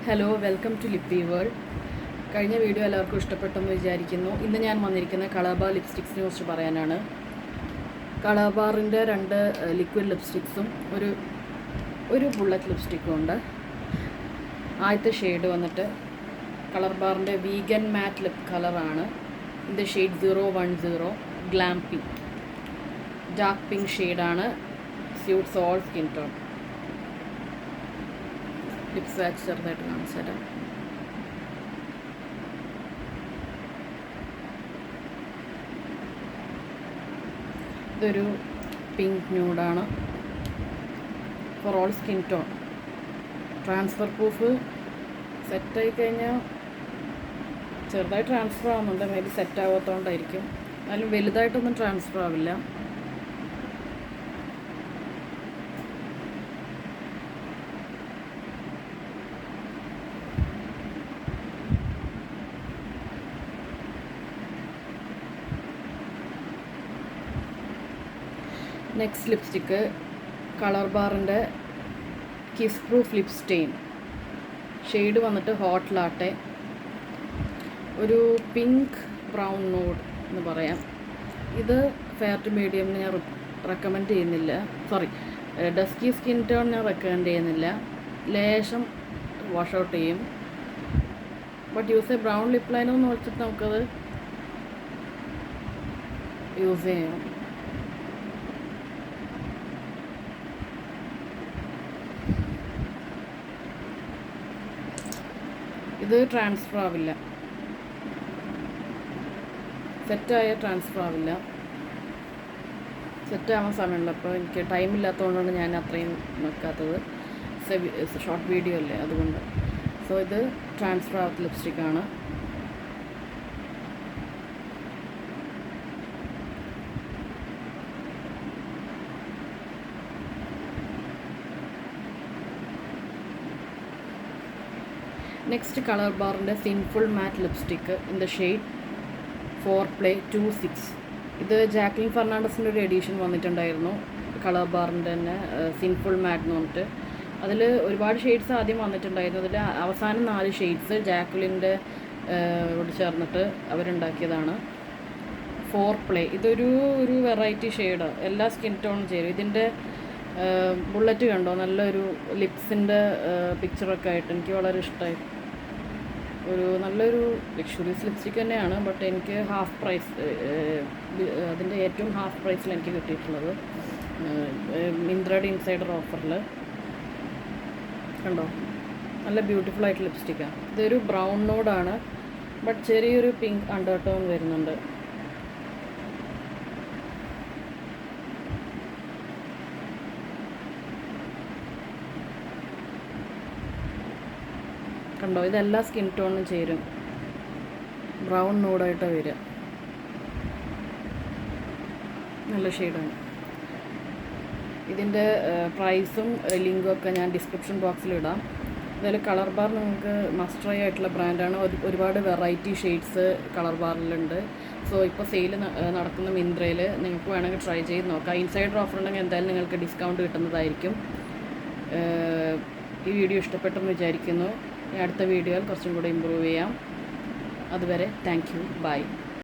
Hello, welcome to Lippi world. കഴിഞ്ഞ video എല്ലാവർക്കും ഇഷ്ടപ്പെട്ടെന്ന് വിചാരിക്കുന്നു. ഇന്ന് ഞാൻ വന്നിരിക്കുന്ന കളർ ബാർ ലിപ്സ്റ്റിക്സിനെ കുറിച്ച് പറയാനാണ്. കളർ ബാറിൻ്റെ 2 ലിക്വിഡ് ലിപ്സ്റ്റിക്സും ഒരു ബുള്ളറ്റ് ലിപ്സ്റ്റിക്കും ഉണ്ട്. ആദ്യത്തെ ഷെയ്ഡ് വന്നിട്ട് കളർ ബാറിൻ്റെ വീഗൻ മാറ്റ് ലിപ് കളറാണ്. ഇതിൻ്റെ shade 010 glam pink. Dark pink ഷെയ്ഡാണ്. Suits all skin tone. Lip swatch ചെറുതായിട്ട് കാണിച്ചു തരാം. ഇതൊരു പിങ്ക് ന്യൂഡാണ്. For all skin tone. Transfer proof. സെറ്റായി കഴിഞ്ഞാൽ ചെറുതായി ട്രാൻസ്ഫർ ആവുന്നുണ്ട്. മേ ബി സെറ്റ് ആവാത്തതുകൊണ്ടായിരിക്കും. എന്നാലും വലുതായിട്ടൊന്നും ട്രാൻസ്ഫർ ആവില്ല. നെക്സ്റ്റ് ലിപ്സ്റ്റിക്ക് കളർ ബാറിൻ്റെ kiss proof lip stain. Shade വന്നിട്ട് ഹോട്ട് ലാട്ടെ. ഒരു പിങ്ക് ബ്രൗൺ നോഡ് എന്ന് പറയാം. ഇത് ഫെയർ ടു മീഡിയമിന് ഞാൻ റെക്കമെൻഡ് ചെയ്യുന്നില്ല. ഡസ്കി സ്കിൻ ടോൺ ഞാൻ റെക്കമെൻഡ് ചെയ്യുന്നില്ല. ലേശം വാഷ് ഔട്ട് ചെയ്യും. But use A brown lip liner എന്ന് വെച്ചിട്ട് നമുക്കത് യൂസ് ചെയ്യാം. ഇത് ട്രാൻസ്ഫർ ആവില്ല. സെറ്റായ ട്രാൻസ്ഫർ ആവില്ല. സെറ്റാവാൻ സമയമുള്ളൂ. അപ്പോൾ എനിക്ക് ടൈമില്ലാത്തതുകൊണ്ടാണ് ഞാൻ അത്രയും നോക്കാത്തത്. ഷോർട്ട് വീഡിയോ അല്ലേ, അതുകൊണ്ട്. സോ ഇത് ട്രാൻസ്ഫർ ആവാത്ത ലിപ്സ്റ്റിക്കാണ്. നെക്സ്റ്റ് കളർ ബാറിൻ്റെ sinful matte lipstick in the shade 4play26. ഇത് ജാക്ലിൻ ഫെർണാണ്ടസിൻ്റെ ഒരു എഡീഷൻ വന്നിട്ടുണ്ടായിരുന്നു കളർ ബാറിൻ്റെ തന്നെ, സിൻഫുൾ മാറ്റ് എന്ന് പറഞ്ഞിട്ട്. അതിൽ ഒരുപാട് ഷെയ്ഡ്സ് ആദ്യം വന്നിട്ടുണ്ടായിരുന്നു. അതിൽ അവസാനം 4 ഷെയ്ഡ്സ് ജാക്ലിൻ്റെ കൂടെ ചേർന്നിട്ട് അവരുണ്ടാക്കിയതാണ്. 4play. ഇതൊരു വെറൈറ്റി ഷെയ്ഡ്, എല്ലാ സ്കിൻ ടോണും ചേരും. ഇതിൻ്റെ ബുള്ളറ്റ് കണ്ടോ, നല്ലൊരു ലിപ്സിൻ്റെ പിക്ചറൊക്കെ ആയിട്ട് എനിക്ക് വളരെ ഇഷ്ടമായി. നല്ലൊരു ലക്ഷറീസ് ലിപ്സ്റ്റിക് തന്നെയാണ്. ബട്ട് എനിക്ക് ഹാഫ് പ്രൈസ്, അതിൻ്റെ ഏറ്റവും ഹാഫ് പ്രൈസിൽ എനിക്ക് കിട്ടിയിട്ടുള്ളത് മിന്ത്രയുടെ ഇൻസൈഡർ ഓഫറിൽ. കണ്ടോ, നല്ല ബ്യൂട്ടിഫുൾ ആയിട്ട് ലിപ്സ്റ്റിക്കാണ്. ഇതൊരു ബ്രൗൺ നോഡാണ്, ബട്ട് ചെറിയൊരു പിങ്ക് അണ്ടർ ടോൺ വരുന്നുണ്ട്. കണ്ടോ, ഇതെല്ലാ സ്കിൻ ടോണിനും ചേരും. ബ്രൗൺ നോഡായിട്ടാണ് വരിക. നല്ല ഷെയ്ഡാണ്. ഇതിൻ്റെ പ്രൈസും ലിങ്കും ഒക്കെ ഞാൻ ഡിസ്ക്രിപ്ഷൻ ബോക്സിലിടാം. ഇതിൽ കളർ ബാർ നിങ്ങൾക്ക് മസ്റ്റ് ആയിട്ടുള്ള ബ്രാൻഡാണ്. ഒരുപാട് വെറൈറ്റി ഷെയ്ഡ്സ് കളർ ബാറിലുണ്ട്. സോ ഇപ്പോൾ സെയിൽ നടക്കുന്ന മിന്ത്രയിൽ നിങ്ങൾക്ക് വേണമെങ്കിൽ ട്രൈ ചെയ്ത് നോക്കാം. ഇൻസൈഡർ ഓഫർ ഉണ്ടെങ്കിൽ എന്തായാലും നിങ്ങൾക്ക് ഡിസ്കൗണ്ട് കിട്ടുന്നതായിരിക്കും. ഈ വീഡിയോ ഇഷ്ടപ്പെട്ടെന്ന് വിചാരിക്കുന്നു. അടുത്ത വീഡിയോയിൽ കുറച്ചും കൂടെ ഇമ്പ്രൂവ് ചെയ്യാം. അതുവരെ താങ്ക് യു, ബൈ.